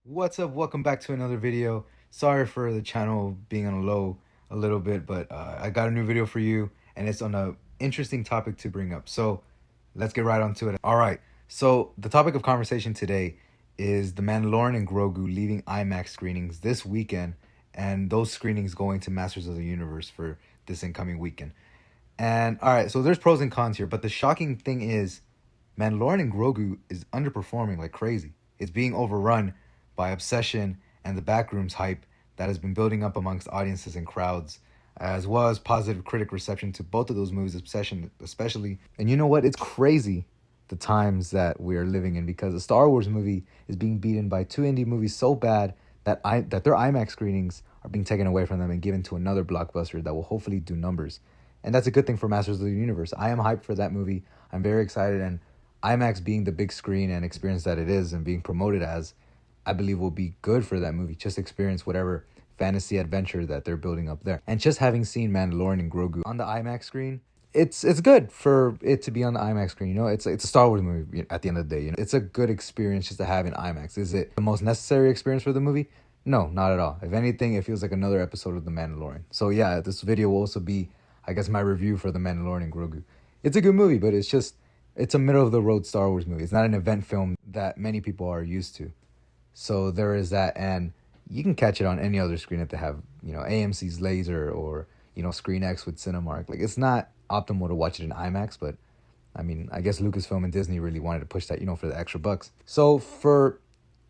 What's up? Welcome back to another video. Sorry for the channel being on a low a little bit, but I got a new video for you, and it's on a interesting topic to bring up. So let's get right onto it. All right. So the topic of conversation today is The Mandalorian and Grogu leaving IMAX screenings this weekend, and those screenings going to Masters of the Universe for this incoming weekend. And all right, so there's pros and cons here, but the shocking thing is Mandalorian and Grogu is underperforming like crazy. It's being overrun by obsession and the backrooms hype that has been building up amongst audiences and crowds, as well as positive critic reception to both of those movies, Obsession especially. And you know what? It's crazy the times that we are living in, because a Star Wars movie is being beaten by two indie movies so bad that their IMAX screenings are being taken away from them and given to another blockbuster that will hopefully do numbers. And that's a good thing for Masters of the Universe. I am hyped for that movie. I'm very excited, and IMAX being the big screen and experience that it is and being promoted as, I believe will be good for that movie. Just experience whatever fantasy adventure that they're building up there. And just having seen Mandalorian and Grogu on the IMAX screen, it's good for it to be on the IMAX screen. You know, it's a Star Wars movie at the end of the day. You know, it's a good experience just to have in IMAX. Is it the most necessary experience for the movie? No, not at all. If anything, it feels like another episode of The Mandalorian. So yeah, this video will also be, I guess, my review for The Mandalorian and Grogu. It's a good movie, but it's a middle of the road Star Wars movie. It's not an event film that many people are used to. So there is that, and you can catch it on any other screen if they have, AMC's Laser or, Screen X with Cinemark. Like, it's not optimal to watch it in IMAX, but I mean, I guess Lucasfilm and Disney really wanted to push that, for the extra bucks. So for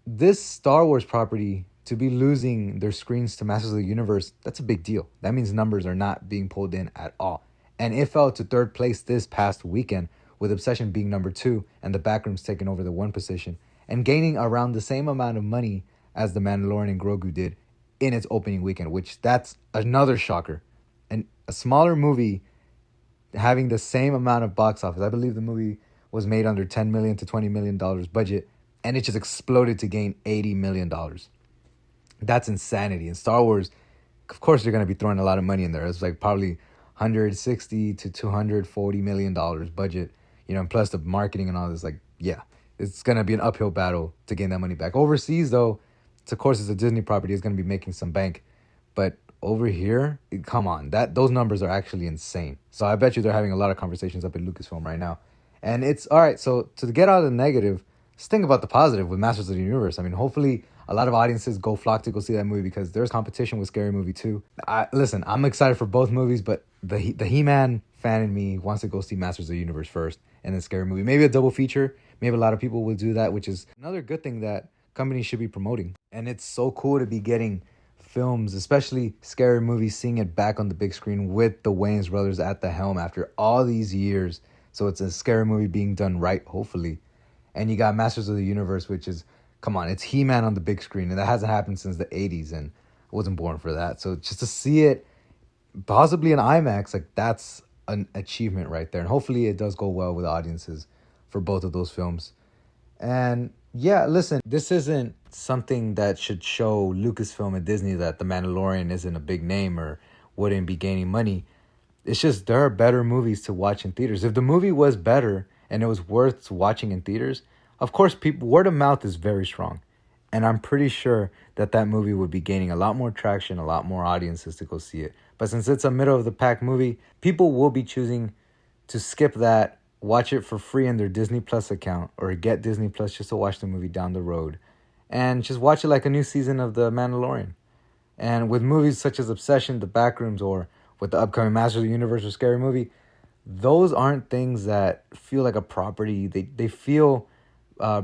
this Star Wars property to be losing their screens to Masters of the Universe, that's a big deal. That means numbers are not being pulled in at all. And it fell to third place this past weekend, with Obsession being number 2 and the Backrooms taking over the 1 position and gaining around the same amount of money as The Mandalorian and Grogu did in its opening weekend, which that's another shocker. And a smaller movie having the same amount of box office. I believe the movie was made under $10 million to $20 million budget, and it just exploded to gain $80 million. That's insanity. And Star Wars, of course, they're going to be throwing a lot of money in there. It's like probably $160 to $240 million budget, and plus the marketing and all this. Like, yeah, it's going to be an uphill battle to gain that money back. Overseas, though, of course, it's a Disney property. It's going to be making some bank. But over here, come on, those numbers are actually insane. So I bet you they're having a lot of conversations up at Lucasfilm right now. And it's, all right, so to get out of the negative, let's think about the positive with Masters of the Universe. I mean, hopefully a lot of audiences flock to go see that movie, because there's competition with Scary Movie 2. Listen, I'm excited for both movies, but the He-Man fan in me wants to go see Masters of the Universe first and then Scary Movie. Maybe a double feature. Maybe a lot of people will do that, which is another good thing that companies should be promoting. And it's so cool to be getting films, especially Scary Movie, seeing it back on the big screen with the Wayans brothers at the helm after all these years. So it's a Scary Movie being done right, hopefully. And you got Masters of the Universe, which is, come on, it's He-Man on the big screen, and that hasn't happened since the 80s, and I wasn't born for that. So just to see it possibly in IMAX, like, that's an achievement right there. And hopefully it does go well with audiences for both of those films. And yeah, listen, this isn't something that should show Lucasfilm and Disney that The Mandalorian isn't a big name or wouldn't be gaining money. It's just there are better movies to watch in theaters. If the movie was better and it was worth watching in theaters, of course, word of mouth is very strong. And I'm pretty sure that movie would be gaining a lot more traction, a lot more audiences to go see it. But since it's a middle of the pack movie, people will be choosing to skip that, watch it for free in their Disney Plus account, or get Disney Plus just to watch the movie down the road, and just watch it like a new season of The Mandalorian. And with movies such as Obsession, The Backrooms, or with the upcoming Masters of the Universe or Scary Movie, those aren't things that feel like a property. They feel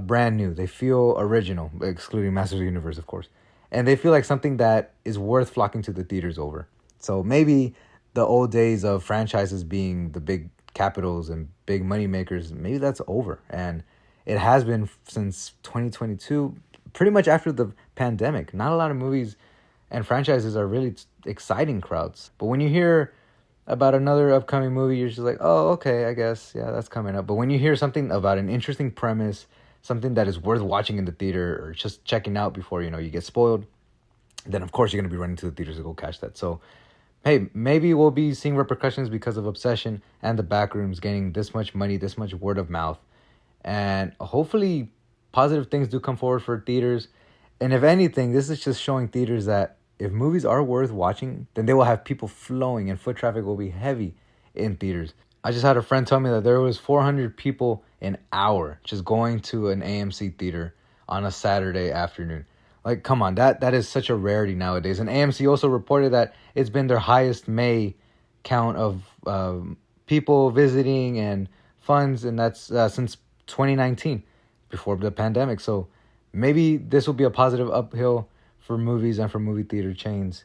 brand new. They feel original, excluding Masters of the Universe, of course. And they feel like something that is worth flocking to the theaters over. So maybe the old days of franchises being the big capitals and big money makers, maybe that's over. And it has been since 2022, pretty much after the pandemic. Not a lot of movies and franchises are really exciting crowds. But when you hear about another upcoming movie, you're just like, oh, okay, I guess, yeah, that's coming up. But when you hear something about an interesting premise, something that is worth watching in the theater or just checking out before, you get spoiled, then of course you're going to be running to the theaters to go catch that. So, hey, maybe we'll be seeing repercussions because of Obsession and the Backrooms gaining this much money, this much word of mouth. And hopefully positive things do come forward for theaters. And if anything, this is just showing theaters that if movies are worth watching, then they will have people flowing and foot traffic will be heavy in theaters. I just had a friend tell me that there was 400 people an hour just going to an AMC theater on a Saturday afternoon. Like, come on, that is such a rarity nowadays. And AMC also reported that it's been their highest May count of people visiting and funds, and that's since 2019, before the pandemic. So maybe this will be a positive uphill for movies and for movie theater chains.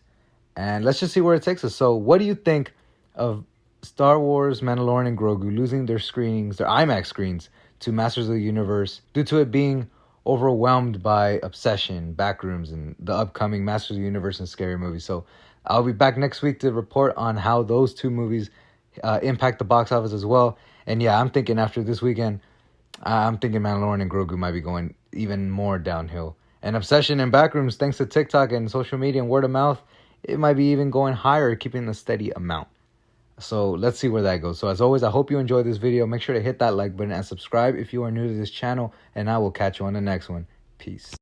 And let's just see where it takes us. So what do you think of Star Wars, Mandalorian, and Grogu losing their screenings, their IMAX screens, to Masters of the Universe due to it being overwhelmed by Obsession, Backrooms, and the upcoming Masters of the Universe and Scary Movie? So I'll be back next week to report on how those two movies impact the box office as well. And yeah, I'm thinking after this weekend, I'm thinking Mandalorian and Grogu might be going even more downhill. And Obsession and Backrooms, thanks to TikTok and social media and word of mouth, it might be even going higher, keeping a steady amount. So let's see where that goes. So as always, I hope you enjoyed this video. Make sure to hit that like button and subscribe if you are new to this channel. And I will catch you on the next one. Peace.